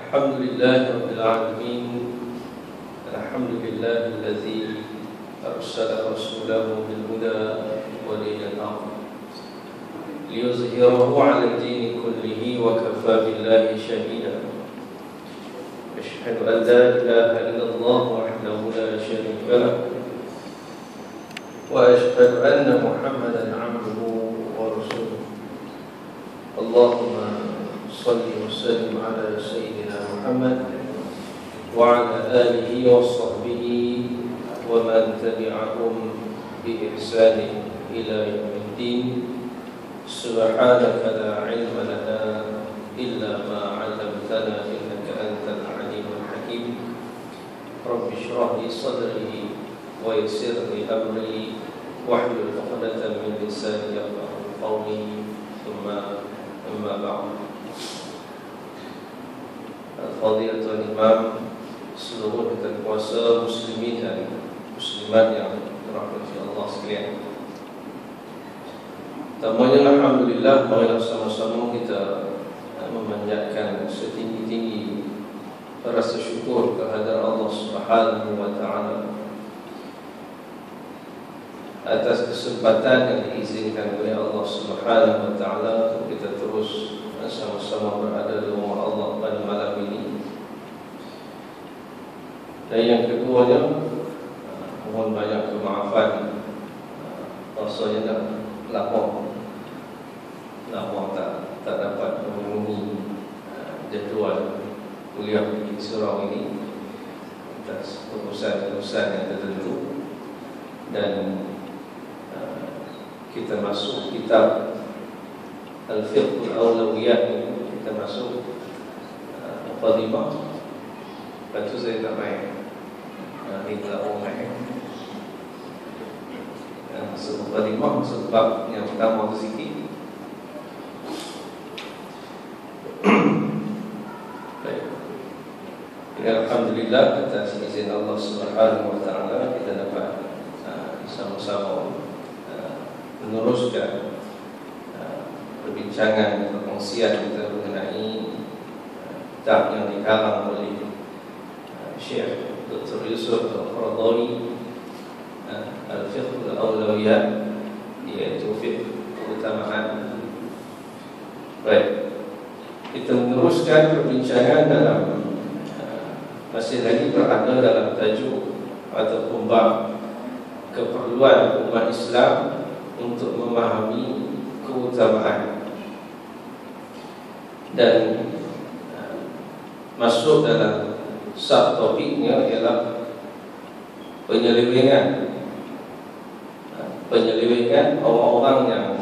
الحمد لله رب العالمين. الحمد لله الذي أرسل رسوله بالهدى ودين الحق ليظهره على الدين كله وكفى بالله شهيدا. أشهد أن لا إله إلا الله وحده لا شريك له وأشهد أن محمدا عبده ورسوله. اللهم صل وسلم على سيدنا محمد وعلى آله وصحبه ومن تبعهم بإحسان إلى يوم الدين. سبحانك لا علم لنا إلا ما علمتنا إنك أنت العليم الحكيم. رب اشرح لي صدري ويسر لي أمري واحلل عقدة من لساني يفقهوا قولي. ثم أما بعد. Fadilatul Imam, seluruh kita kuasa muslimin dan muslimat yang dirahmati Allah sekalian. Pertamanya alhamdulillah, marilah sama-sama kita memanjatkan setinggi-tinggi rasa syukur kehadrat Allah Subhanahu wa taala atas kesempatan yang diizinkan oleh Allah Subhanahu wa taala untuk kita terus sama-sama berada di rumah Allah pada malam ini. Dan yang keduanya, mohon banyak kemaafan, rasanya dah lama tak dapat memenuhi jadual kuliah di surau ini atas urusan-urusan yang tertentu. Dan kita masuk kitab Al-Fiqhul Awlawiyat, kita masuk Muqaddimah. Lepas tu saya tak main hingga orang masuk Muqaddimah, masuk bab yang pertama tu sikit. Baik. Alhamdulillah, atas izin Allah Subhanahu wa taala kita dapat sama-sama meneruskan perbincangan, perkongsian kita mengenai kitab yang dikarang oleh Syekh Dr. Yusuf Al-Qaradawi, Al-Fiqhul Awlawiyat, iaitu fiqh keutamaan. Baik, kita meneruskan perbincangan dalam masih lagi berada dalam tajuk atau bab keperluan umat Islam untuk memahami keutamaan. Dan masuk dalam subtopiknya ialah penyelewengan orang-orang yang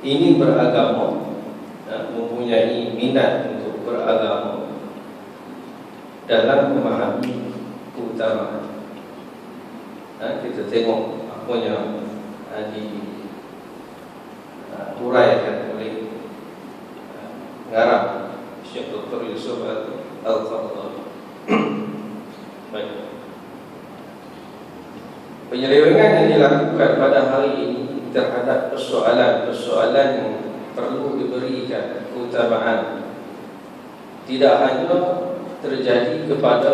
ingin beragama, mempunyai minat untuk beragama dalam memahami keutamaan. Kita tengok apa yang diuraikan oleh ngarang Syekh Dr. Yusuf Al-Qaradawi. Baik. Penyelewengan yang dilakukan pada hari ini terhadap persoalan-persoalan yang perlu diberikan keutamaan tidak hanya terjadi kepada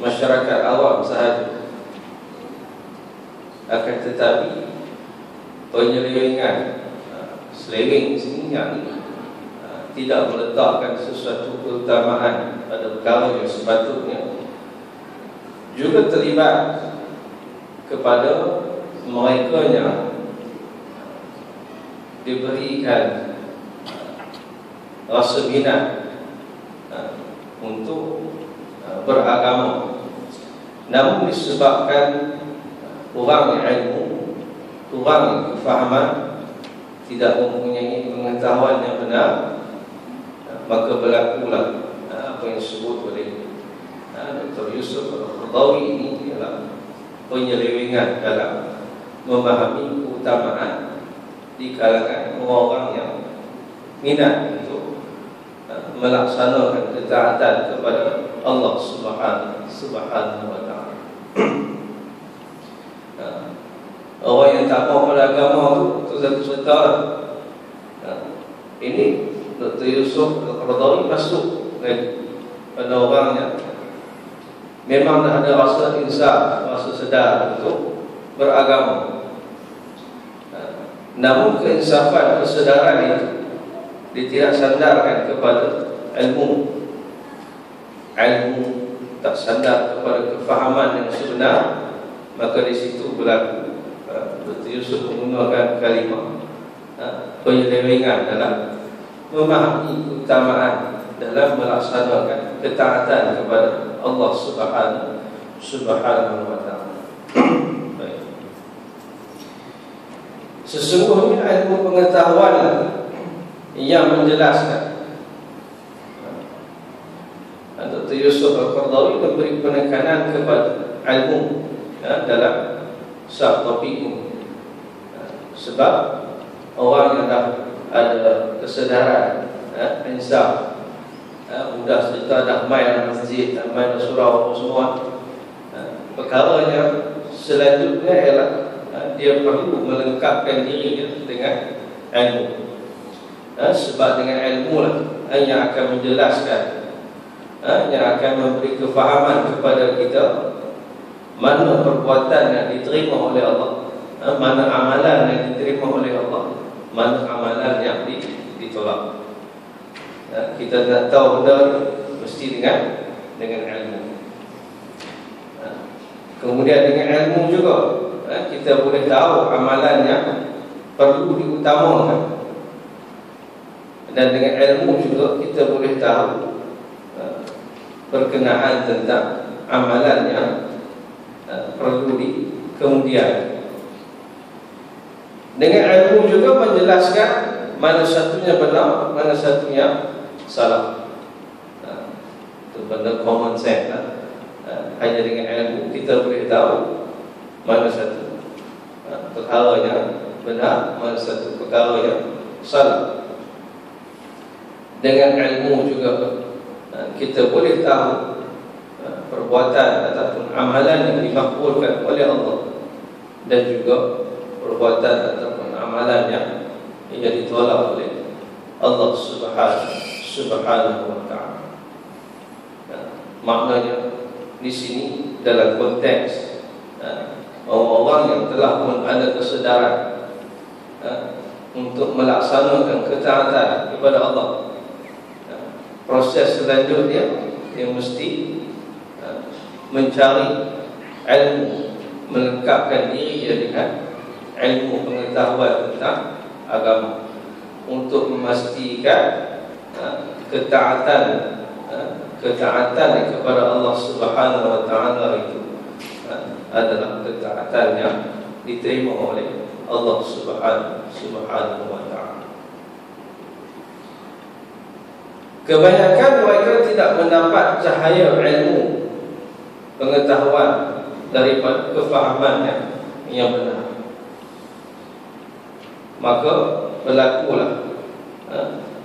masyarakat awam sahaja, akan tetapi penyelewengan, seleweng sini yang tidak meletakkan sesuatu keutamaan pada perkara yang sepatutnya, juga terlibat kepada mereka yang diberikan rasa minat untuk beragama, namun disebabkan kurang ilmu, kurang kefahaman, tidak mempunyai pengetahuan yang benar, maka berlakulah apa yang disebut oleh Dr. Yusuf Al-Qaradawi ini ialah penyelewengan dalam memahami keutamaan di kalangan orang-orang yang minat untuk melaksanakan ketaatan kepada Allah Subhanahu wa taala. Orang yang tak mau pada agama tu satu-satu. Ini Dr. Yusuf Al-Qaradawi masuk pada orangnya memang dah ada rasa insaf, rasa sedar untuk beragama. Namun keinsafan, kesedaran itu dia tidak sandarkan kepada ilmu, tak sandar kepada kefahaman yang sebenar, maka di situ berlaku Dr. Yusuf menggunakan kalimah penyelewengan dalam memahami keutamaan dalam melaksanakan ketaatan kepada Allah Subhanahu wa ta'ala. Sesungguhnya ilmu pengetahuan yang menjelaskan. Dr. Yusuf Al-Qaradawi memberi penekanan kepada ilmu dalam subtopik ini, sebab orang yang dah ada kesedaran, insaf, mudah cerita dah main dalam masjid, dah main dalam surau apa semua, perkaranya selanjutnya ialah dia perlu melengkapkan dirinya dengan ilmu. Sebab dengan ilmu lah yang akan menjelaskan, yang akan memberi kefahaman kepada kita mana perbuatan yang diterima oleh Allah, mana amalan yang diterima oleh Allah, mana amalan yang ditolak. Kita nak tahu benda mesti dengan ilmu. Kemudian dengan ilmu juga kita boleh tahu amalan yang perlu diutamakan, dan dengan ilmu juga kita boleh tahu berkenaan tentang amalan yang perlu di kemudian. Dengan ilmu juga menjelaskan mana satunya benar, mana satunya salah. Itu benda common sense lah. Hanya dengan ilmu kita boleh tahu mana satu perkara yang benar, mana satu perkara yang salah. Dengan ilmu juga kita boleh tahu perbuatan ataupun amalan yang dimakbulkan oleh Allah, dan juga perbuatan ataupun amalan yang ditolak oleh Allah Subhanahu wa ta'ala. Maknanya di sini dalam konteks orang yang telah pun ada kesedaran untuk melaksanakan ketaatan kepada Allah, proses selanjutnya dia mesti mencari ilmu, melengkapkan diri dengan ilmu pengetahuan tentang agama, untuk memastikan ketaatan kepada Allah Subhanahu wa ta'ala itu adalah ketaatan yang diterima oleh Allah Subhanahu wa ta'ala. Kebanyakan mereka tidak mendapat cahaya ilmu pengetahuan daripada kefahaman yang benar, maka berlakulah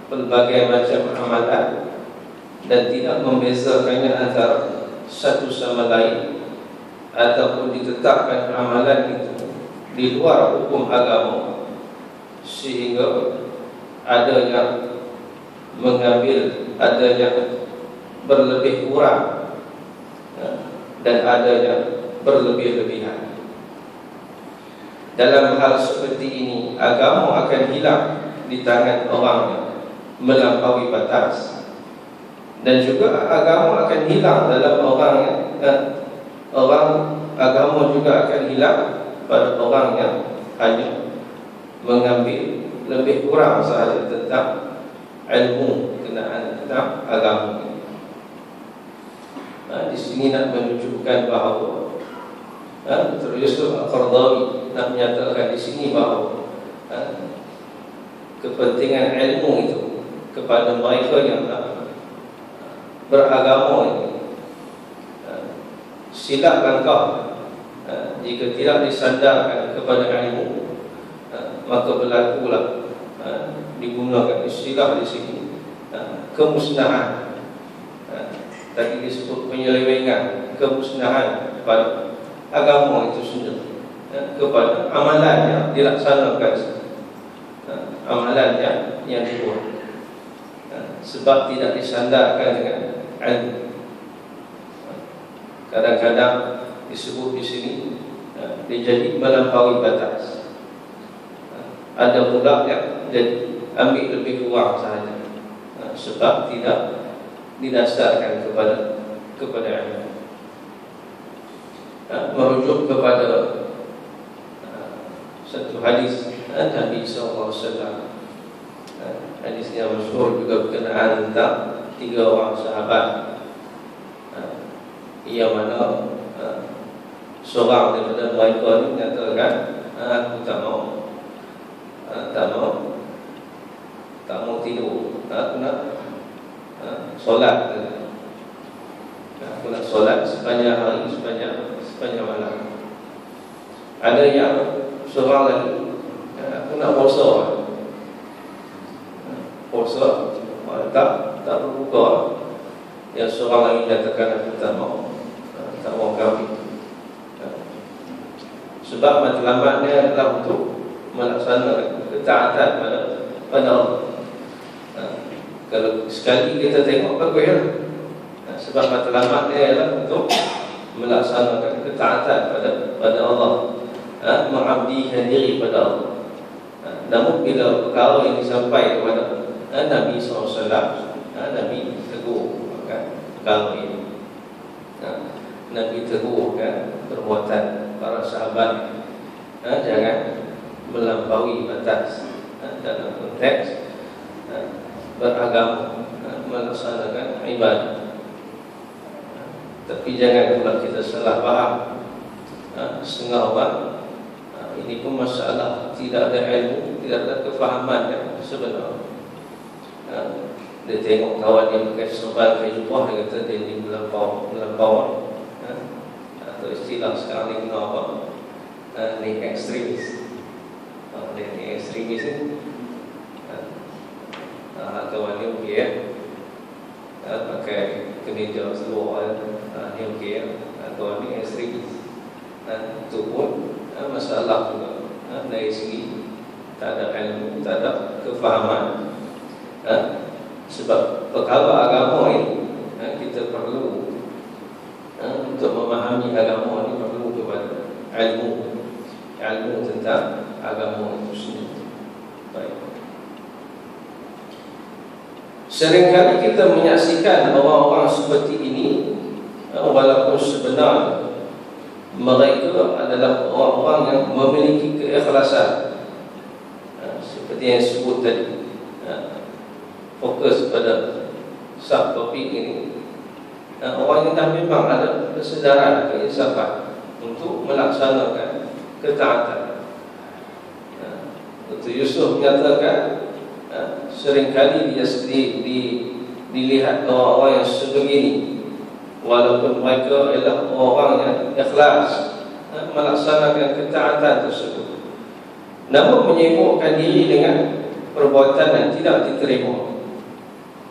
pelbagai macam amalan dan tidak membezakannya antara satu sama lain, ataupun ditetapkan amalan itu di luar hukum agama, sehingga ada yang mengambil, ada yang berlebih kurang, dan ada yang berlebih-lebihan. Dalam hal seperti ini, agama akan hilang di tangan orang yang melampaui batas, dan juga agama akan hilang dalam orang yang agama juga akan hilang pada orang yang hanya mengambil lebih kurang sahaja tentang ilmu kenaan tentang agama. Di sini nak menunjukkan bahawa Dr. Yusuf Al-Qaradawi nak menyatakan di sini bahawa kepentingan ilmu itu kepada mereka yang beragama ini, silap langkah jika tidak disandarkan kepada ilmu, maka berlakulah digunakan istilah di sini kemusnahan. Tadi disebut penyelewengan, kemusnahan kepada agama itu sendiri, kepada amalan yang dilaksanakan, amalan yang dibuat. sebab tidak disandarkan dengan ilmu. Kadang-kadang disebut di sini dia jadi melampaui batas. Ada pula yang jadi ambil lebih kurang sahaja, sebab tidak didasarkan kepada ilmu. Merujuk kepada satu hadis Nabi SAW. Hadis yang masyhur juga berkenaan tentang 3 orang sahabat, yang mana seorang daripada mereka ini menyatakan, aku tak mau tidur, aku nak solat, aku nak solat sepanjang hari, sepanjang malam. Ada yang seorang lagi, aku nak puasa, tak berbuka. Yang seorang lagi katakan, aku tak mau kahwin. Sebab matlamatnya adalah untuk melaksanakan ketaatan pada Allah. Kalau sekali kita tengok bagus ya. Sebab matlamatnya adalah untuk melaksanakan ketaatan pada Allah, mengabdikan diri pada Allah. Namun bila perkara ini sampai kepada Nabi SAW, Nabi tegur perkara ini. Nabi tegurkan perbuatan para sahabat, jangan melampaui batas dalam konteks beragama, melaksanakan ibadah. Tapi jangan pula kita salah faham. Setengah orang ini pun masalah tidak ada ilmu, tidak ada kefahaman yang sebenar. Dia tengok kawan dia pakai serban kejubah, dia kata dia ni melampau. Atau istilah sekarang ni guna apa? Ni ekstremis. Ni ekstremis ni kawan ni okey ya, pakai kemeja seluar, ni okey ya. Kawan ni ekstremis. Itu pun masalah juga dari segi tak ada ilmu, tak ada kefahaman. Sebab perkara agama ini kita perlu, untuk memahami agama ini perlu kepada ilmu tentang agama itu sendiri. Baik. Seringkali kita menyaksikan orang-orang seperti ini, walaupun sebenarnya mereka adalah orang-orang yang memiliki keikhlasan, seperti yang disebut tadi. Fokus pada subtopik ini, orang yang memang ada kesedaran, keinsafan untuk melaksanakan ketaatan. Dr. Yusuf menyatakan seringkali dia dilihat orang-orang yang sebegini, walaupun mereka adalah orang yang ikhlas melaksanakan ketaatan tersebut, namun menyibukkan diri dengan perbuatan yang tidak diterima.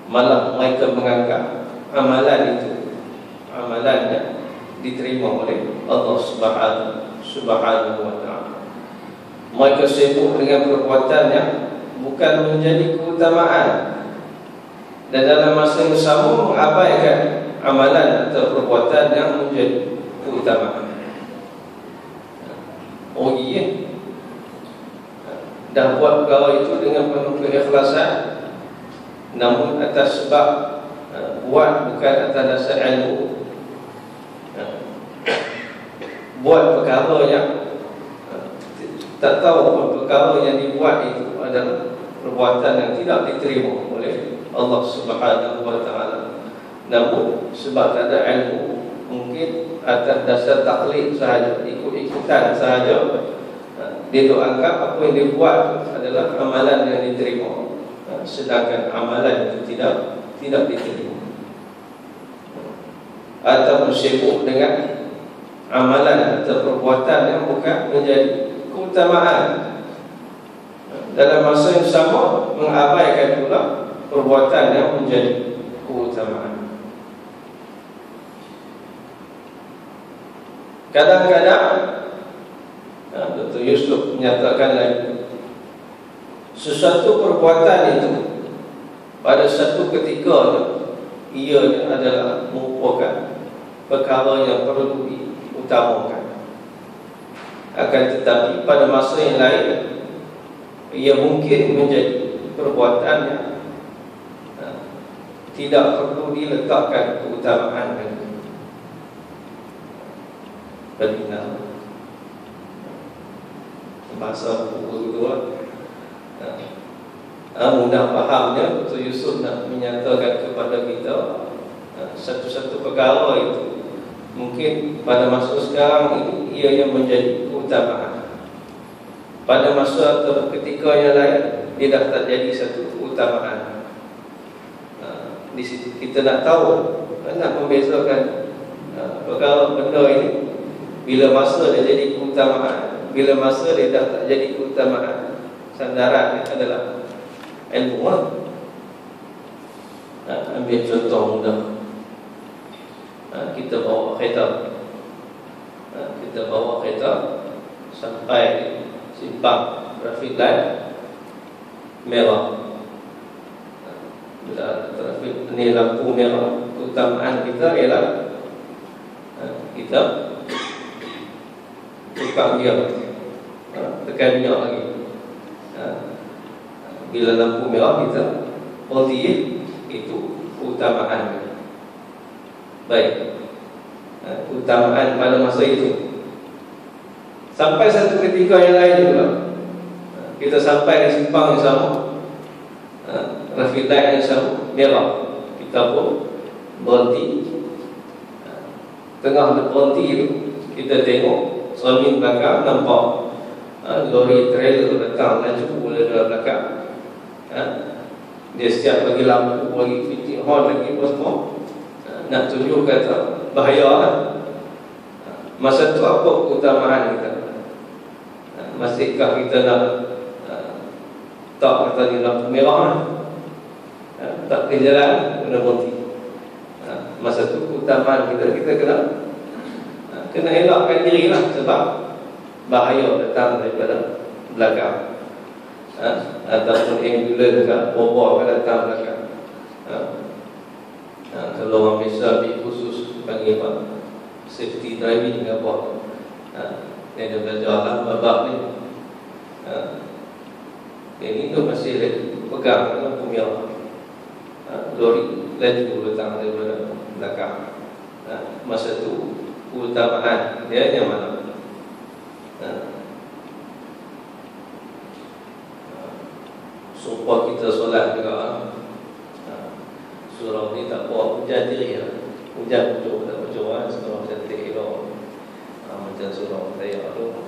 Malah mereka menganggap amalan itu amalan yang diterima oleh Allah Subhanahu wa ta'ala. Mereka sibuk dengan perbuatan yang bukan menjadi keutamaan, dan dalam masa yang sama mengabaikan amalan atau perbuatan yang menjadi keutamaan. Oh iya, dah buat perkara itu dengan penuh keikhlasan, namun atas sebab buat bukan atas dasar ilmu, buat perkara yang tak tahu perkara yang dibuat itu adalah perbuatan yang tidak diterima oleh Allah Subhanahu wa ta'ala. Namun sebab tak ada ilmu, mungkin atas dasar taklid sahaja, ikut-ikutan sahaja, dia anggap apa yang dia buat adalah amalan yang diterima, sedangkan amalan itu tidak diterima. Atau sibuk dengan amalan atau perbuatan yang bukan menjadi keutamaan, dalam masa yang sama mengabaikan pula perbuatan yang menjadi keutamaan. Kadang-kadang Dr. Yusuf menyatakan lagi, sesuatu perbuatan itu pada satu ketika ia adalah merupakan perkara yang perlu diutamakan. Akan tetapi pada masa yang lain ia mungkin menjadi perbuatan yang tidak perlu diletakkan keutamaan berbina bahasa buku itu mudah fahamnya. Dr. Yusuf nak menyatakan kepada kita satu-satu perkara itu mungkin pada masa sekarang ini ia yang menjadi keutamaan. Pada masa atau ketika yang lain dia dah tak jadi satu keutamaan. Di situ kita nak tahu, nak membezakan perkara benda ini. Bila masa dia jadi keutamaan, bila masa dia dah tak jadi keutamaan, sandaran adalah ilmu. Ambil contoh mudah. Kita bawa kereta, sampai simpang traffic light merah. Bila trafik ni lampu merah, keutamaan kita ialah kita tukar gear, tekan minyak lagi. Bila lampu merah kita berhenti, itu keutamaan. Baik, keutamaan pada masa itu. Sampai satu ketika yang lain juga, kita sampai di simpang yang sama, traffic light yang sama merah, kita pun berhenti. Tengah berhenti itu kita tengok cermin belakang, nampak lori trailer datang laju dari belakang. Dia siap bagi lampu, bagi fitting horn lagi apa semua, nak tunjuk kata bahaya lah. Masa tu apa keutamaan kita? Masihkah kita nak tak kata di lampu merah, tak ke jalan, kena berhenti. Masa tu keutamaan kita kena elakkan diri lah, sebab bahaya datang daripada belakang, ataupun ambulans ke bobor ke datang belakang. Kalau orang biasa ambil khusus panggil apa, safety driving ke apa, dia dah belajar lah babak ni. Ini tu masih pegang lampu merah, lori laju datang daripada belakang. Masa tu keutamaan dia yang mana? Sumpah kita solat juga. Surau ni tak buat hujan diri lah. Hujan hujan tak hujan, surau cantik elok. Macam surau saya tu,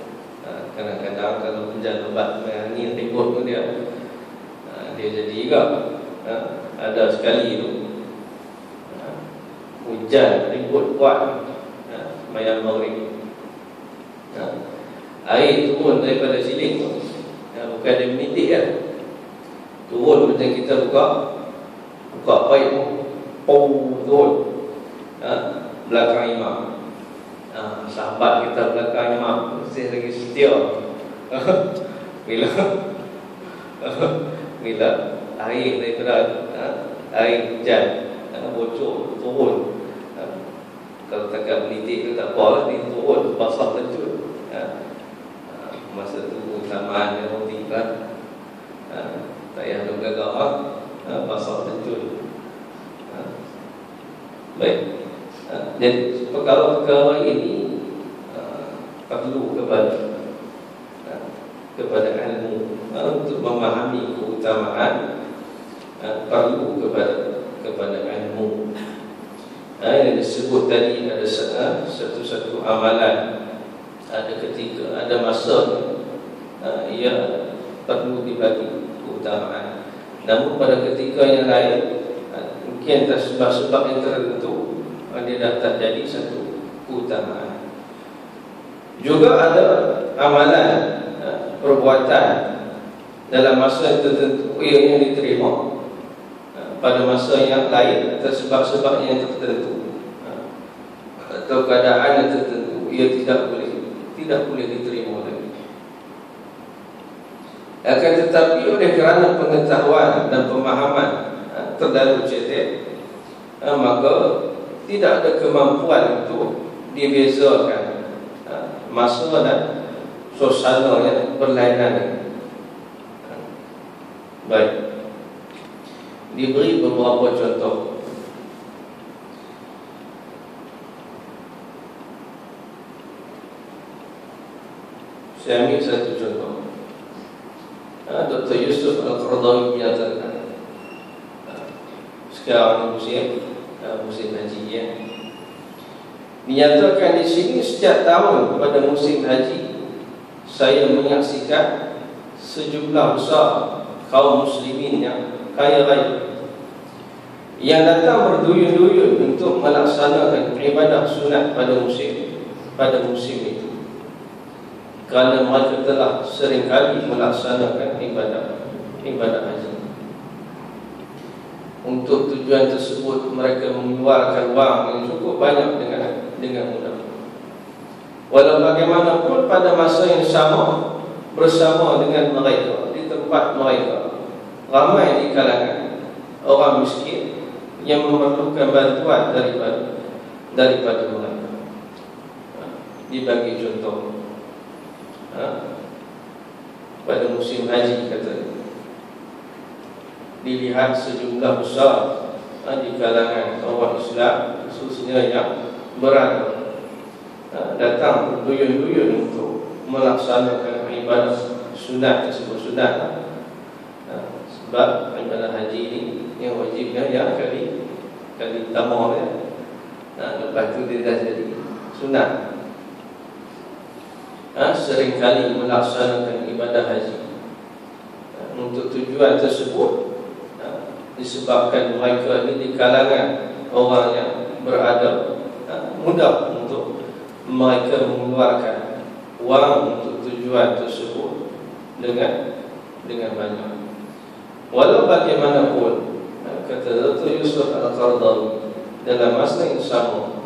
kadang-kadang kalau hujan lebat angin ribut tu dia jadi juga. Ada sekali tu hujan ribut kuat, mayang maghrib, air turun daripada siling tu, bukan dia menitik kan, turun macam kita buka paip turun belakang imam. Sahabat kita belakang imam masih lagi setia. Bila air daripada air hujan bocor turun, kalau takkan menitik tu tak apa lah, dia turun basah lanjut. Masa tu keutamaan yang tinggal, tak payah duk gagak basah lanjut. Baik, jadi perkara-perkara ini perlu kepada ilmu untuk memahami keutamaan, perlu kepada ilmu. Yang disebut tadi ada satu-satu amalan, ada ketika, ada masa ia perlu dibagi keutamaan. Namun pada ketika yang lain, mungkin atas sebab-sebab yang tertentu, dia dah tak jadi satu keutamaan. Juga ada amalan, perbuatan dalam masa tertentu yang diterima, pada masa yang lain atas sebab-sebab yang tertentu atau keadaan yang tertentu, ia tidak boleh diterima lagi. Akan tetapi oleh kerana pengetahuan dan pemahaman terlalu cetek, maka tidak ada kemampuan untuk dibezakan masa dan suasana yang berlainan. Baik, diberi beberapa contoh. Saya ambil satu contoh. Dr. Yusuf Al-Qaradawi menyatakan, sekarang musim haji ya, dinyatakan di sini setiap tahun pada musim haji saya menyaksikan sejumlah besar kaum muslimin yang kaya raya yang datang berduyun-duyun untuk melaksanakan ibadah sunat pada musim itu, kerana mereka telah seringkali melaksanakan ibadah haji. Untuk tujuan tersebut mereka mengeluarkan wang yang cukup banyak dengan mudah. Walau bagaimanapun pada masa yang sama bersama dengan mereka di tempat mereka ramai di kalangan orang miskin yang memerlukan bantuan daripada mereka. Dibagi contoh, pada musim haji katanya, dilihat sejumlah besar di kalangan orang Islam khususnya yang beragama datang berduyun-duyun untuk melaksanakan ibadah sunat tersebut. Sunat sebab ibadah haji ini yang wajibnya yang kali pertama ya. Lepas itu dia dah jadi sunat. Seringkali melaksanakan ibadah haji untuk tujuan tersebut disebabkan mereka ini di kalangan orang yang beradab, mudah untuk mereka mengeluarkan wang untuk tujuan tersebut dengan banyak. Walau bagaimanapun, kata Dr. Yusuf Al-Qaradawi, dalam masa yang sama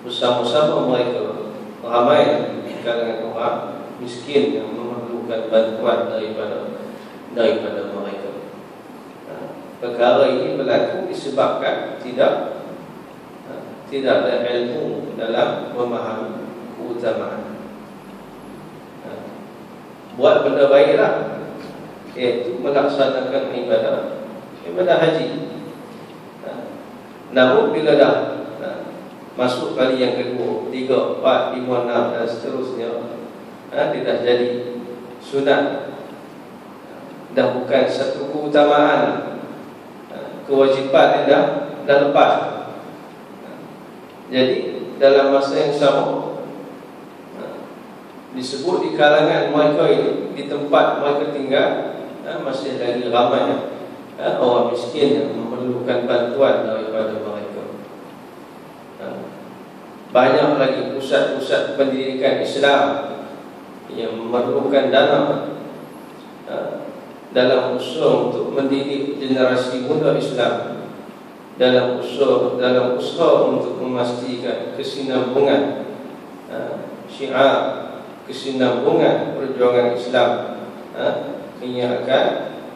bersama-sama mereka ramai di kalangan orang miskin yang memerlukan bantuan daripada mereka. Perkara ini berlaku disebabkan tidak ada ilmu dalam memahami keutamaan. Buat benda baiklah, iaitu melaksanakan ibadah haji. Namun bila dah masuk kali yang kedua, 3, 4, 5, 6 dan seterusnya, dia dah jadi sunat, dah bukan satu keutamaan, kewajipan dia dah lepas. Jadi dalam masa yang sama disebut di kalangan mereka ini, di tempat mereka tinggal, masih lagi ramai orang miskin yang memerlukan bantuan daripada mereka. Banyak lagi pusat-pusat pendidikan Islam yang memerlukan dana dalam usaha untuk mendidik generasi muda Islam, dalam usaha untuk memastikan kesinambungan syiar, kesinambungan perjuangan Islam yang akan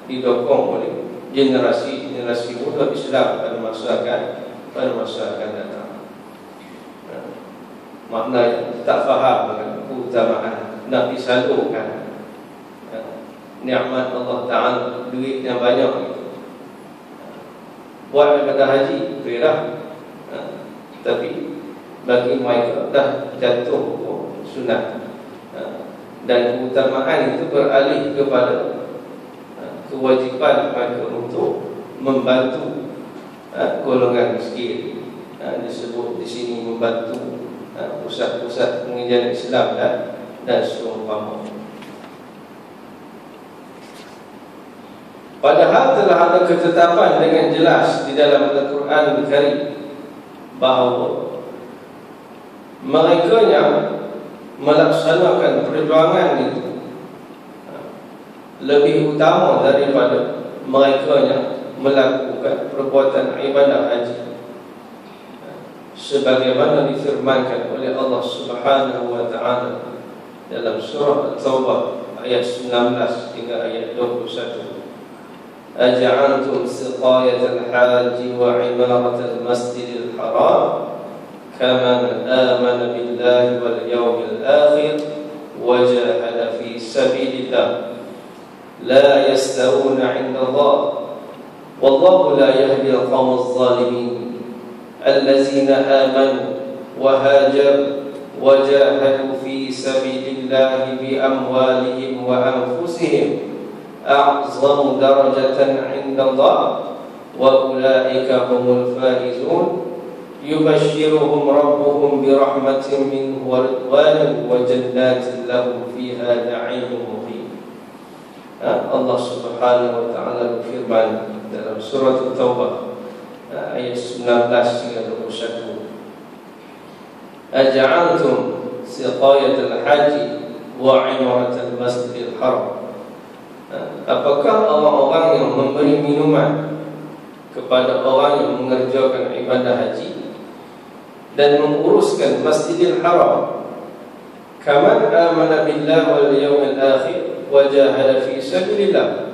didokong oleh generasi muda Islam pada masa akan datang. Makna yang tak faham dengan keutamaan, nak disalurkan nikmat Allah Ta'ala, duit yang banyak buat ibadah haji, betul. Tapi bagi mereka dah jatuh hukum sunat, dan keutamaan itu beralih kepada kewajipan mereka untuk membantu golongan miskin. Disebut di sini membantu pusat-pusat pengajian Islam dan seumpama. Padahal telah ada ketetapan dengan jelas di dalam Al-Quran Al-Karim bahawa mereka yang melaksanakan perjuangan itu lebih utama daripada mereka yang melakukan perbuatan ibadah haji, sebagaimana difirmankan oleh Allah Subhanahu wa Ta'ala dalam surah At-Taubah ayat 19 hingga ayat 21. أجعلتم سقاية الحاج وعمارة المسجد الحرام كمن آمن بالله واليوم الآخر وجاهد في سبيل الله لا يستوون عند الله والله لا يهدي القوم الظالمين الذين آمنوا وهاجروا وجاهدوا في سبيل الله بأموالهم وأنفسهم أعظم درجة عند الله وأولئك هم الفائزون يبشرهم ربهم برحمة منه ورضوان وجنات لهم فيها نعيم مقيم. Allah Subhanahu wa taala berfirman dalam surah At-Taubah ayat 19 hingga 21. Aja'altum siqayatal haji wa 'imaratal masjidil haram. Apakah orang-orang yang memberi minuman kepada orang yang mengerjakan ibadah haji dan menguruskan Masjidil Haram, kaman amana billah wal yawmil akhir wa jahada fi sabilillah,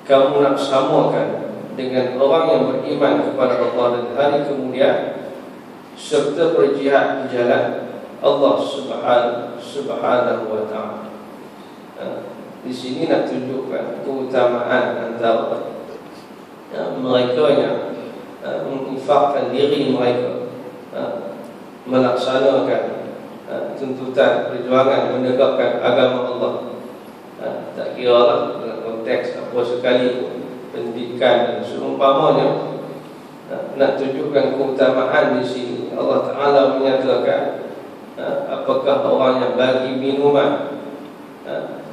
kamu nak samakan dengan orang yang beriman kepada Allah dan hari kemudian serta berjihad di jalan Allah Subhanahu wa taala. Di sini nak tunjukkan keutamaan antara mereka yang menginfakkan diri mereka melaksanakan tuntutan perjuangan menegakkan agama Allah. Tak kira lah dalam konteks apa sekali pendidikan dan seumpamanya. Nak tunjukkan keutamaan di sini, Allah Ta'ala menyatakan apakah orang yang bagi minuman,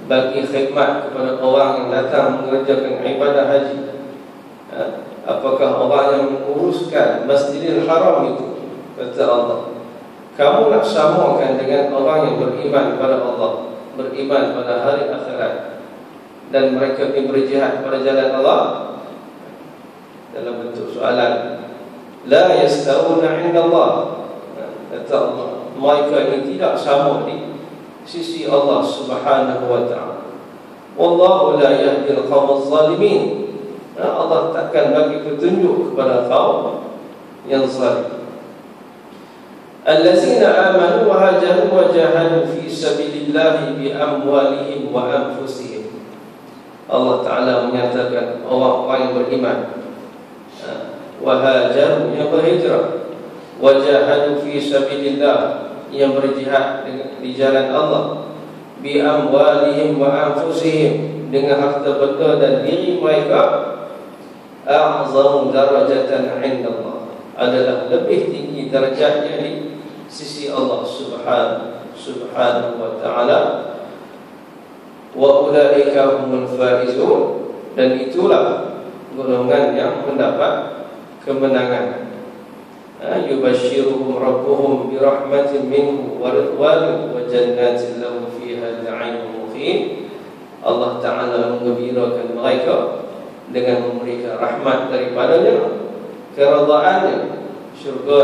bagi khidmat kepada orang yang datang mengerjakan ibadah haji, apakah orang yang menguruskan Masjidil Haram itu, kata Allah, kamu nak samakan dengan orang yang beriman kepada Allah, beriman pada hari akhirat, dan mereka berjihad pada jalan Allah? Dalam bentuk soalan, la yastawuna 'inda Allah, kata Allah, mereka ini tidak sama di sisi Allah Subhanahu wa ta'ala. Wallahu la yahdi al-qawm az-zalimin. Allah takkan bagi petunjuk kepada kaum yang zalim. Allazina amanu wa hajaru wa jahadu fi sabilillahi bi amwalihim wa anfusihim. Allah Ta'ala menyatakan orang-orang yang beriman, wa hajaru, yang berhijrah, wa jahadu fi sabilillah, yang berjihad di jalan Allah, bi amwalihim wa anfusihim, dengan harta benda dan diri mereka, a'zamu darajatan 'inda Allah, adalah lebih tinggi darjatnya di sisi Allah Subhanahu wa ta'ala. Wa ulaika humul faizun, dan itulah golongan yang mendapat kemenangan. Yubashshiruhum rabbuhum bi rahmatin minhu wa ridwan wa jannatin lahum fiha na'imun muqim. Allah Ta'ala menggembirakan mereka dengan memberikan rahmat daripadanya, keridhaannya, syurga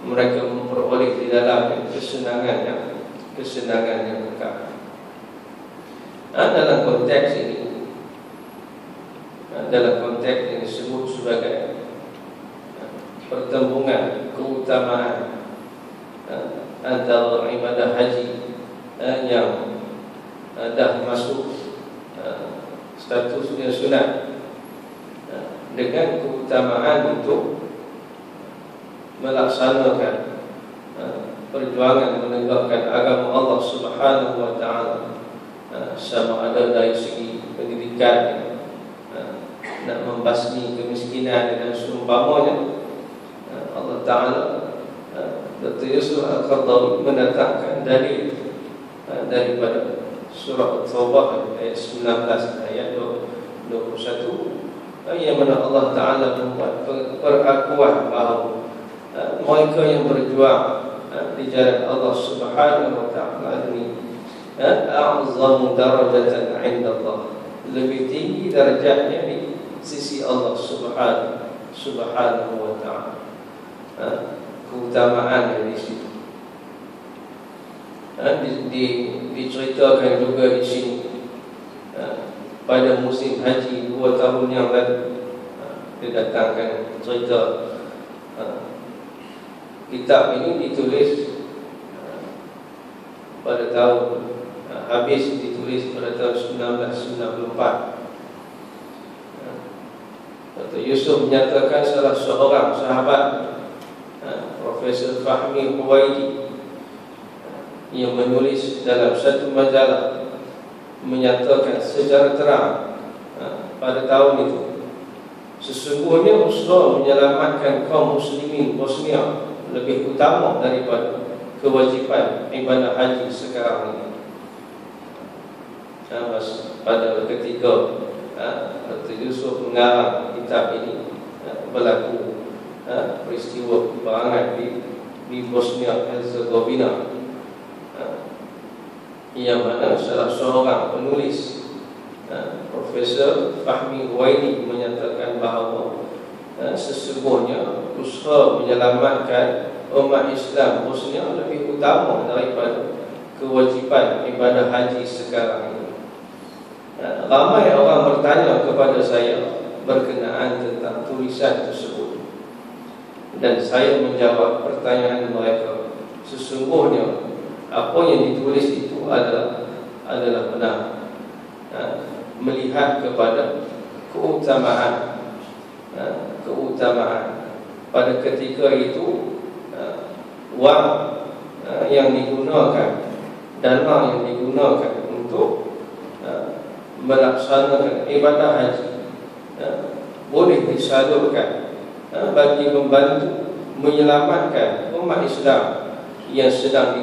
mereka memperoleh di dalam kesenangan yang kekal. Dalam konteks ini, dalam konteks yang disebut sebagai pertembungan keutamaan antara ibadah haji yang dah masuk statusnya sunat dengan keutamaan untuk melaksanakan perjuangan menegakkan agama Allah Subhanahu wa ta'ala, sama ada dari segi pendidikan, nak membasmi kemiskinan dan seumpamanya. Allah Ta'ala, Dr. Yusuf Al-Qardawi mendatangkan dalil daripada surah At-Taubah ayat 19 ayat 21, yang mana Allah Ta'ala membuat perakuan bahawa mereka yang berjuang di jalan Allah Subhanahu wa ta'ala ini a'zamu darajatan 'inda Allah, lebih tinggi darjatnya di sisi Allah Subhanahu wa ta'ala. Keutamaan dari situ diceritakan juga di sini pada musim haji 2 tahun yang lalu. Dia datangkan cerita kitab ini ditulis pada tahun habis ditulis pada tahun 1994. Dr. Yusuf menyatakan salah seorang sahabat, Profesor Fahmi Huwaidi, yang menulis dalam satu majalah menyatakan secara terang pada tahun itu, sesungguhnya usaha menyelamatkan kaum muslimin Bosnia lebih utama daripada kewajipan ibadah haji sekarang ini. Pada ketika Dr. Yusuf mengarang kitab ini, berlaku peristiwa peperangan di Bosnia Herzegovina, yang mana salah seorang penulis, Profesor Fahmi Huwaidi, menyatakan bahawa sesungguhnya usaha menyelamatkan umat Islam Bosnia lebih utama daripada kewajipan ibadah haji sekarang ini. Ramai orang bertanya kepada saya berkenaan tentang tulisan tersebut, dan saya menjawab pertanyaan mereka. Sesungguhnya apa yang ditulis itu adalah benar, melihat kepada keutamaan pada ketika itu. Wang yang digunakan, dana yang digunakan untuk melaksanakan ibadah haji boleh disalurkan bagi membantu menyelamatkan umat Islam yang sedang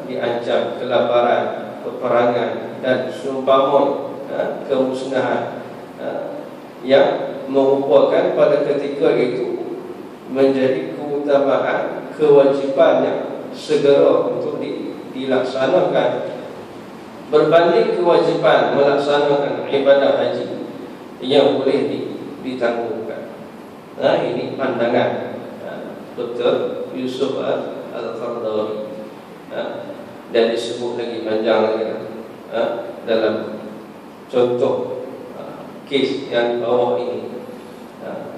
diancam kelaparan, peperangan dan seumpama kemusnahan, yang merupakan pada ketika itu menjadi keutamaan, kewajipan yang segera untuk dilaksanakan berbanding kewajipan melaksanakan ibadah haji yang boleh ditangguhkan. Ini pandangan Dr. Yusuf Al-Qaradawi, dan disebut lagi panjang lagi dalam contoh kes yang dibawa ini.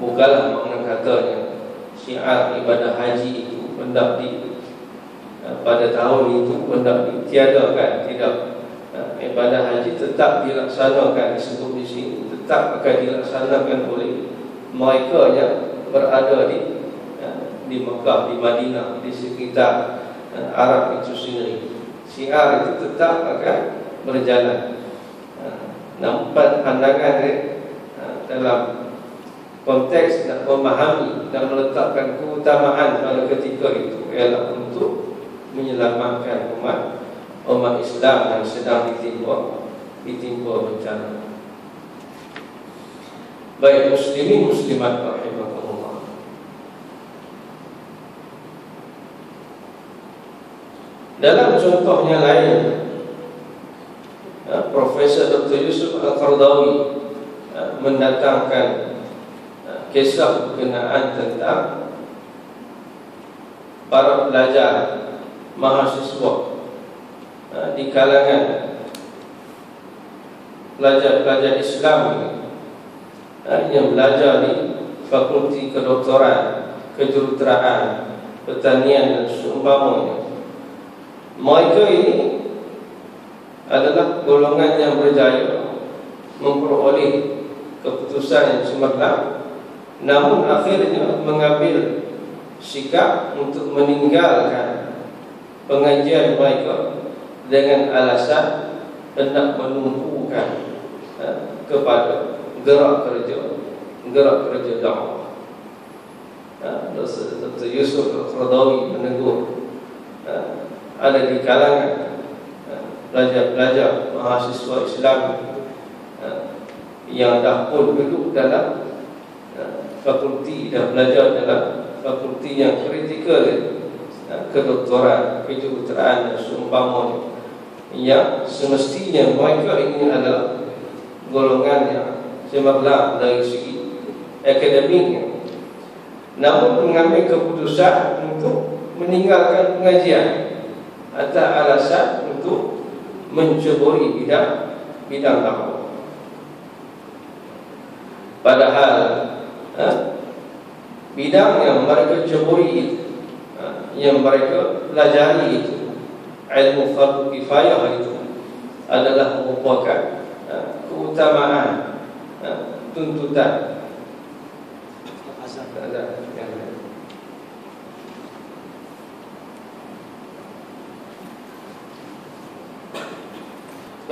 Bukanlah makna katanya syiar ibadah haji itu hendak pada tahun itu hendak ditiadakan. Tidak, ibadah haji tetap dilaksanakan, disebut di sini tetap akan dilaksanakan oleh mereka yang berada di Mekah, di Madinah, di sekitar Arab itu sendiri. Syiar itu tetap akan berjalan. Nampak pandangan dalam konteks nak memahami dan meletakkan keutamaan pada ketika itu ialah untuk menyelamatkan umat Islam yang sedang ditimpa bencana. Baik muslimin muslimat rahimakumullah, dalam contohnya lain, Profesor Dr. Yusuf Al-Qaradawi mendatangkan kisah berkenaan tentang para pelajar mahasiswa di kalangan pelajar-pelajar Islam ini, yang belajar di fakulti kedoktoran, kejuruteraan, pertanian dan seumpamanya. Mereka ini adalah golongan yang berjaya memperoleh keputusan yang cemerlang, namun akhirnya mengambil sikap untuk meninggalkan pengajian mereka dengan alasan hendak menumpukan kepada gerak kerja dakwah. Dr. Yusuf Al-Qaradawi menegur ada di kalangan pelajar-pelajar mahasiswa Islam yang dah pun duduk dalam fakulti dan belajar dalam fakulti yang kritikal, kedoktoran, kejuruteraan dan seumpamanya, yang semestinya mereka ini adalah golongan yang cemerlang dari segi akademiknya, namun mengambil keputusan untuk meninggalkan pengajian atas alasan untuk menceburi bidang bidang dakwah. Padahal bidang yang mereka ceburi itu, yang mereka pelajari itu, ilmu fardu kifayah itu adalah merupakan keutamaan, tuntutan.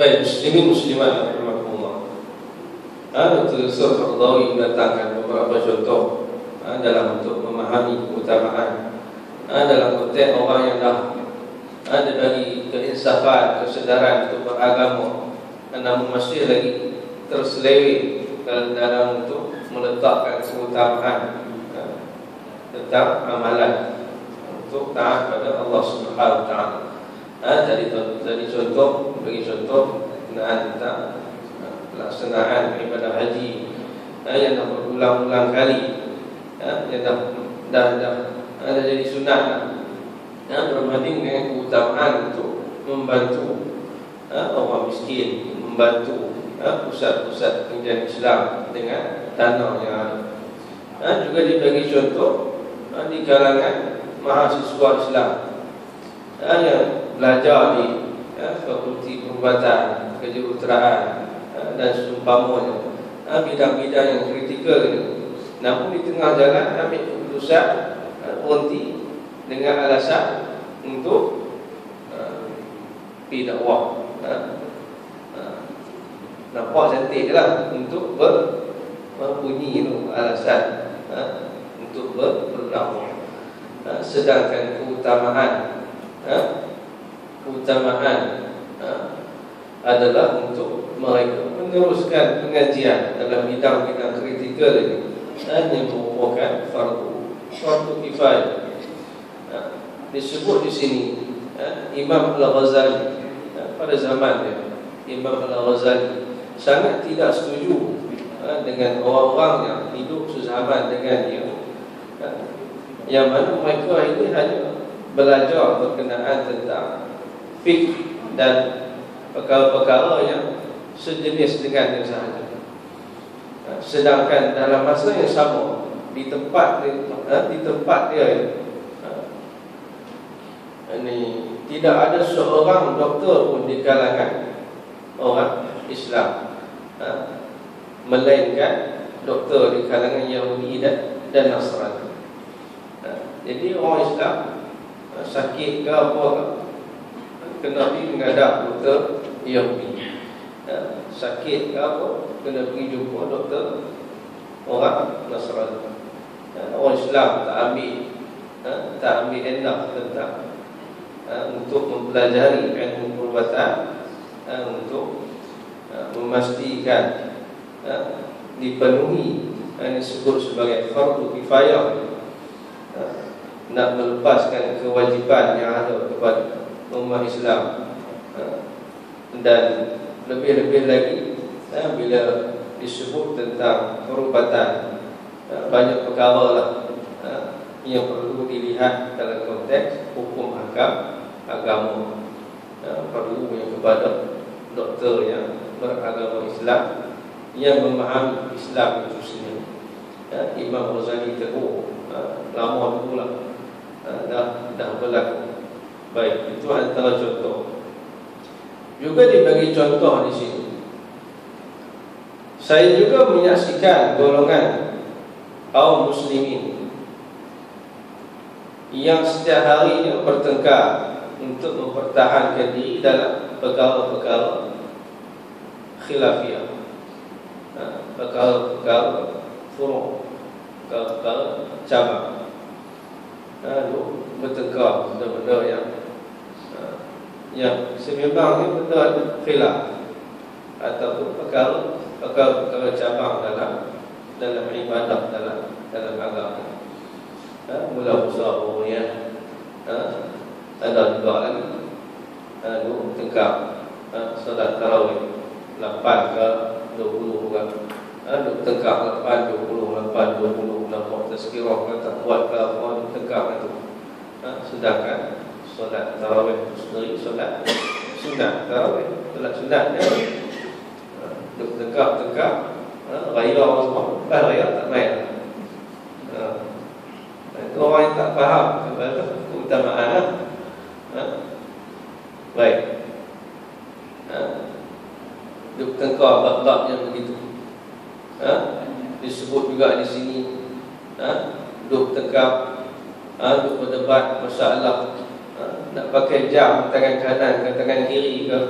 Baik, muslimin muslimat rahimakumullah. Dr. Yusuf Qaradawi mendatangkan beberapa contoh dalam untuk memahami keutamaan dalam konteks orang yang dah ada dari keinsafan, kesedaran untuk beragama, namun masih lagi terseleweng dalam untuk meletakkan keutamaan tentang amalan untuk taat pada Allah Subhanahu Wa Taala. Dari contoh, bagi contoh berkenaan tentang pelaksanaan ibadah haji yang dah berulang-ulang kali, yang dah jadi sunat, berbanding dengan keutamaan untuk membantu orang miskin, membantu pusat-pusat pengajian Islam dengan dana yang ada. Juga dibagi contoh di kalangan mahasiswa Islam yang belajar di Fakulti Perubatan, Kejuruteraan dan seumpamanya, bidang-bidang yang kritikal ini. Namun di tengah jalan ambil keputusan berhenti dengan alasan untuk pergi dakwah. Nampak cantik je lah untuk berbunyi itu alasan untuk berdakwah. Sedangkan keutamaan adalah untuk mereka meneruskan pengajian dalam bidang-bidang kritikal ini, yang merupakan fardu kifayah. Disebut di sini Imam Al-Ghazali, pada zaman dia, Imam Al-Ghazali sangat tidak setuju dengan orang-orang yang hidup sezaman dengan dia, yang mana mereka ini hanya belajar berkenaan tentang fiqh dan perkara-perkara yang sejenis dengan dia sahaja. Sedangkan dalam masa yang sama, di tempat dia ini tidak ada seorang doktor pun di kalangan orang Islam, melainkan doktor di kalangan Yahudi dan Nasrani. Jadi orang Islam sakit ke apa kena pergi menghadap doktor Yahudi, sakit ke apa kena pergi jumpa doktor orang Nasrani. Orang Islam tak ambil enak tentang untuk mempelajari ilmu perubatan, untuk memastikan dipenuhi yang disebut sebagai fardu kifayah, nak melepaskan kewajipan yang ada kepada umat Islam. Dan lebih-lebih lagi bila disebut tentang perubatan, banyak perkara lah yang perlu dilihat dalam konteks hukum hakam agama. Perlu kepada doktor yang beragama Islam, yang memahami Islam itu sendiri. Imam Ghazali teguh lama dulu lah, dah berlaku. Baik, itu antara contoh. Juga dibagi contoh di sini. Saya juga menyaksikan golongan kaum muslimin yang setiap harinya bertengkar untuk mempertahankan diri dalam perkara-perkara khilafiyah, perkara-perkara furu', perkara cabang. Lalu bertengkar benda-benda yang sememangnya benda khilaf ataupun perkara-perkara cabang dalam ibadah, dalam agama. Mula besar umumnya, ada juga lagi lalu tengkar solat tarawih 8 ke 20 orang, tengkar 8, 20, 8, 20, nampak tazkirah kata kuat ke apa, tengkar itu. Sedangkan solat tarawih sendiri solat sunat tarawih, solat sunatnya duk tekak-tekak, raya semua, raya tak main. Itu orang yang tak faham keutamaan. Baik. Duk tekak bab-bab yang begitu. Disebut juga di sini, duk tekak, duk berdebat masalah nak pakai jam tangan kanan ke tangan kiri ke.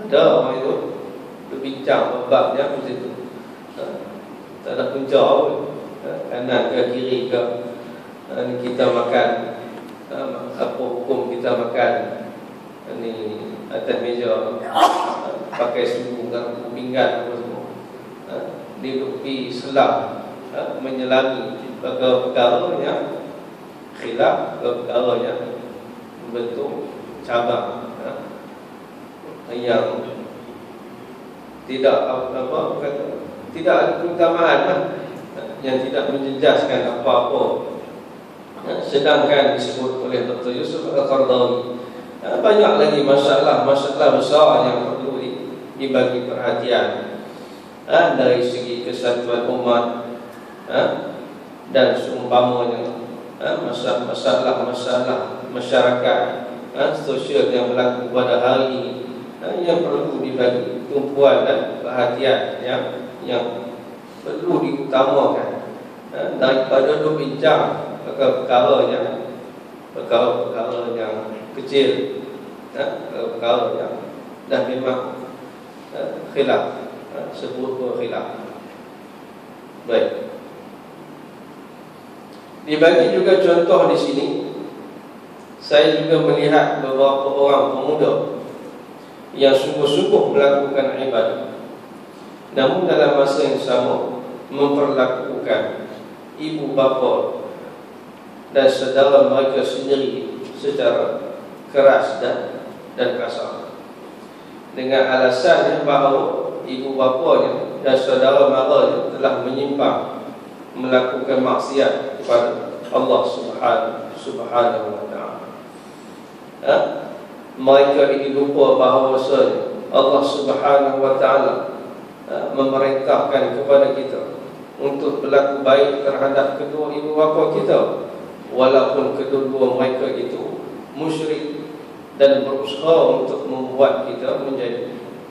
Ada orang itu berbincang babnya macam itu. Tak ada punca pun, kanan ke kiri ke. Kita makan, apa hukum kita makan ni atas meja, pakai seluruh dan pinggan apa semua. Dia pergi selam, menyelami perkara yang khilaf, perkara yang bentuk cabang, yang tidak tidak ada keutamaan, yang tidak menjejaskan apa-apa. Sedangkan disebut oleh Dr. Yusuf Al-Qaradawi, banyak lagi masalah besar yang perlu dibagi perhatian, dari segi kesatuan umat, dan seumpamanya masalah masyarakat, sosial yang berlaku pada hari ini, yang perlu dibagi tumpuan dan perhatian yang perlu diutamakan, daripada berbincang perkara yang kecil, perkara yang dah memang khilaf, sebut khilaf. Baik. Dibagi juga contoh di sini, saya juga melihat beberapa orang pemuda yang sungguh-sungguh melakukan ibadah, namun dalam masa yang sama memperlakukan ibu bapa dan saudara mereka sendiri secara keras dan kasar, dengan alasan bahawa ibu bapanya dan saudara maranya telah menyimpang, melakukan maksiat kepada Allah Subhanahu wa ta'ala. Mereka ini lupa bahawa Allah Subhanahu wa ta'ala memerintahkan kepada kita untuk berlaku baik terhadap kedua ibu bapa kita, walaupun kedua mereka itu musyrik, dan berusaha untuk membuat kita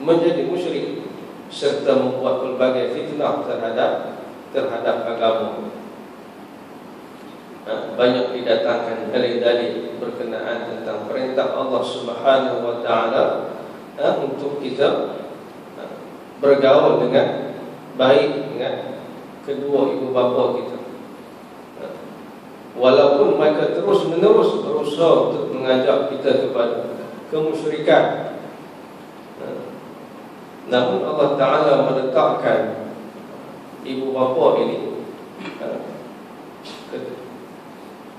menjadi musyrik, serta membuat pelbagai fitnah terhadap agama. Banyak didatangkan dalil-dalil berkenaan tentang perintah Allah Subhanahu wa ta'ala untuk kita bergaul dengan baik dengan kedua ibu bapa kita, walaupun mereka terus-menerus berusaha untuk mengajak kita kepada kemusyrikan. Namun Allah Ta'ala meletakkan ibu bapa ini,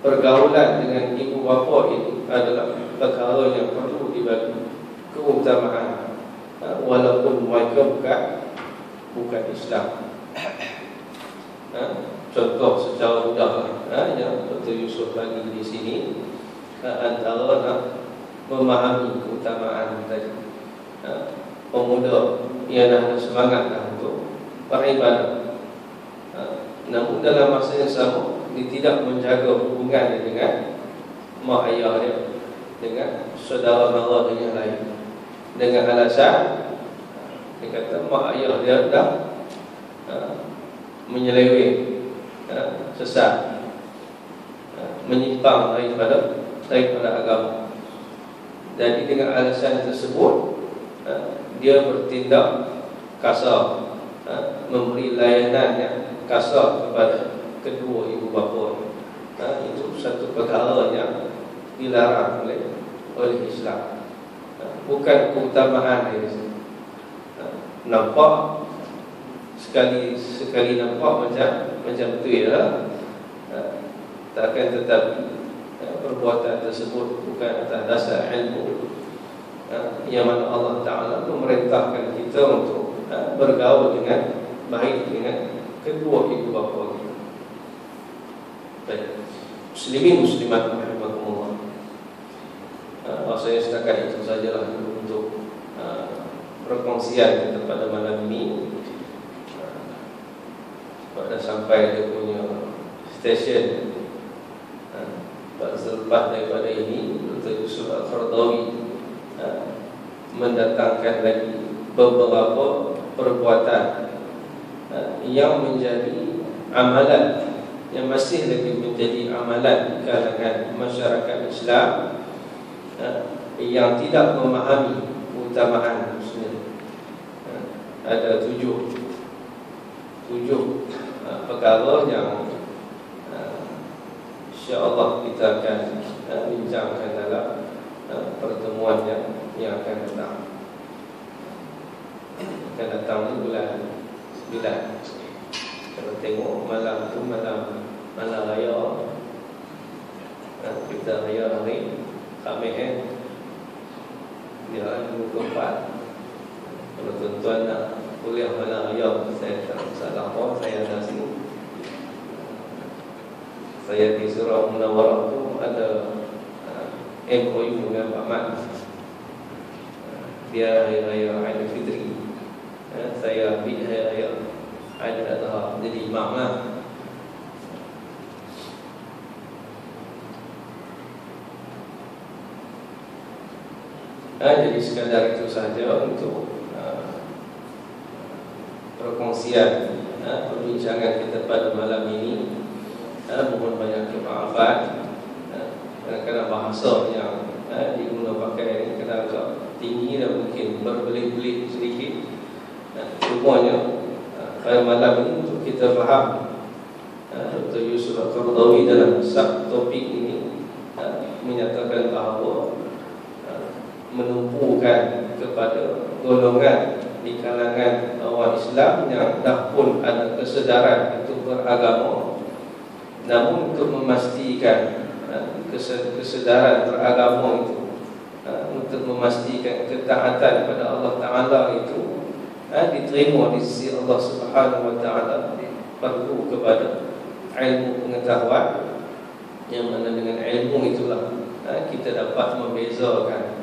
pergaulan dengan ibu bapa ini adalah perkara yang perlu dibagi keutamaan, walaupun mereka bukan Islam. Contoh secara mudah yang Dr. Yusuf bagi di sini, antara nak memahami keutamaan tadi, pemuda yang dah ada semangat untuk beribadah, namun dalam masa yang sama dia tidak menjaga hubungan dengan mak ayah dia, dengan saudara mara yang lain, dengan alasan dia kata mak ayah dia dah menyeleweng, sesat, menyimpang daripada agama. Jadi dengan alasan tersebut dia bertindak kasar, memberi layanan yang kasar kepada kedua ibu bapa. Itu satu perkara yang dilarang oleh Islam. Bukan keutamaan dia. Nampak sekali nampak macam tu ya, takkan tetapi perbuatan tersebut bukan atas dasar ilmu, yang mana Allah Ta'ala memerintahkan kita untuk bergaul dengan baik dengan kedua ibu bapa kita. Baik, muslimin muslimat rahimakumullah, saya setakat itu sajalah untuk perkongsian kita pada malam ini. Pada sampai dia punya stesen. Selepas daripada ini, Dr. Yusuf Al-Qaradawi mendatangkan lagi beberapa perbuatan yang menjadi amalan, yang masih lagi menjadi amalan di kalangan masyarakat Islam yang tidak memahami keutamaan Muslim. Ada tujuh perkara yang insya-Allah kita akan bincangkan dalam pertemuan yang akan datang. Akan datang di bulan 9. Kalau tengok malam tu malam raya, kita raya hari Khamis dia hari 24. Kalau tuan-tuan nak kuliah malam raya, saya tak salah apa, saya ada sini. Saya di Surau Munawarah tu ada MOU dengan Pak Mat. Dia hari raya Aidilfitri, saya ambil hari raya Aidil Adha jadi imam lah. Jadi sekadar itu saja untuk perkongsian perbincangan kita pada malam ini. Mohon banyak kemaafan. Kadang-kadang bahasa yang diguna pakai ini kadang agak tinggi dan mungkin berbelit-belit sedikit. Cumanya pada malam ini untuk kita faham, Dr. Yusuf Al-Qaradawi dalam topik ini menyatakan bahawa menumpukan kepada golongan di kalangan orang Islam yang dah pun ada kesedaran untuk beragama, namun untuk memastikan kesedaran beragama itu, untuk memastikan ketaatan kepada Allah Ta'ala itu diterima di sisi Allah Subhanahu Wa Ta'ala, perlu kepada ilmu pengetahuan, yang mana dengan ilmu itulah kita dapat membezakan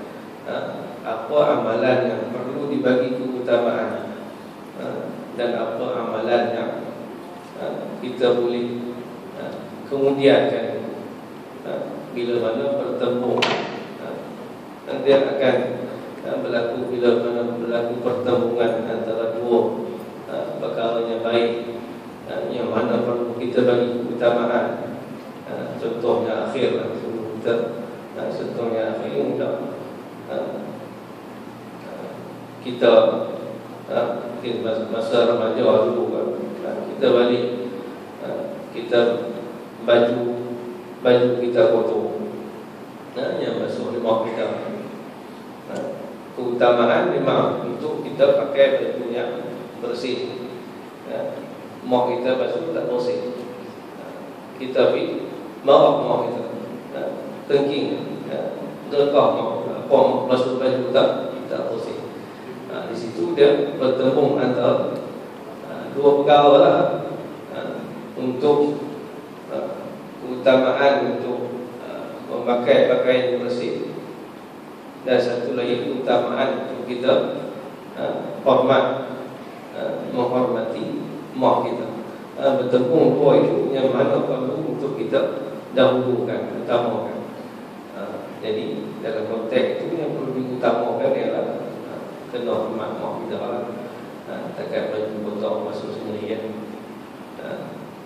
apa amalan yang perlu dibagi keutamaan dan apa amalan yang kita boleh kemudiankan bila mana bertemu. Nanti akan berlaku bila mana berlaku pertemuan antara dua perkara yang baik, yang mana perlu kita bagi keutamaan. Contohnya akhir contohnya akhir kita mungkin masa remaja dulu kan, kita balik, kita baju kita kotor, yang basuh lemah kita. Keutamaan memang untuk kita pakai baju yang bersih. Mak kita basuh tak bersih, kita pergi marah mak kita, tengking, dekah mak, apa basuh baju tak bersih. Di situ dia bertemu antara dua perkara lah, untuk keutamaan untuk memakai pakaian yang bersih, dan satu lagi keutamaan untuk kita menghormati mak kita. Bertemu dua itu yang mana perlu untuk kita dahulukan, utamakan. Jadi dalam konteks itu yang perlu diutamakan ialah kena hormat mak kita lah. Takkan baju kotor masuk sendirian.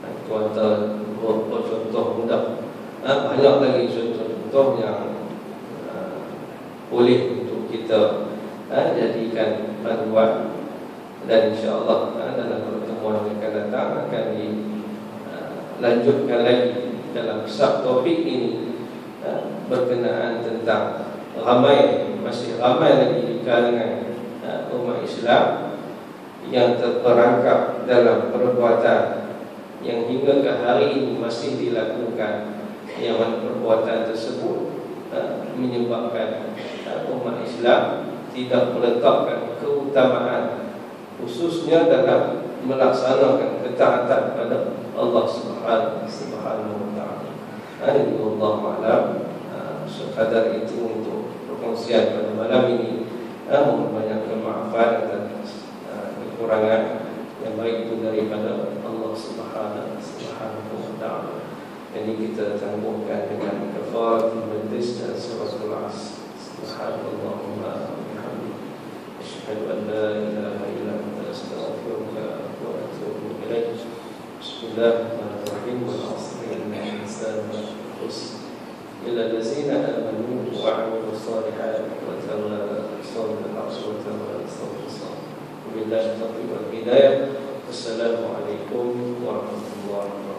Itu antara beberapa contoh mudah. Banyak lagi contoh-contoh yang boleh untuk kita jadikan panduan, dan insya-Allah dalam pertemuan yang akan datang akan dilanjutkan lagi dalam subtopik ini, berkenaan tentang masih ramai lagi di kalangan umat Islam yang terperangkap dalam perbuatan yang hingga ke hari ini masih dilakukan, yang mana perbuatan tersebut menyebabkan umat Islam tidak meletakkan keutamaan khususnya dalam melaksanakan ketaatan kepada Allah Subhanahu Wa Taala. Allah a'lam. Sekadar itu untuk perkongsian pada malam ini. Mohon banyak kemaafan dan kekurangan yang baik itu daripada Allah Subhanahu wa Ta'ala. Jadi kita tangguhkan dengan kafaratul majlis dan suratul Asr. Subhanallahumma wa bihamdihi, asyhadu an la ilaha illa anta, astaghfiruka wa atubu ilaik. Bismillahirrahmanirrahim. Wal 'asri innal insana lafi khusr illa allazina amanu wa 'amilus solihati wa tawasaw bil haqqi wa tawasaw bis sabr. Wabillahi taufiq wal hidayah. Wassalamu alaikum warahmatullahi wabarakatuh.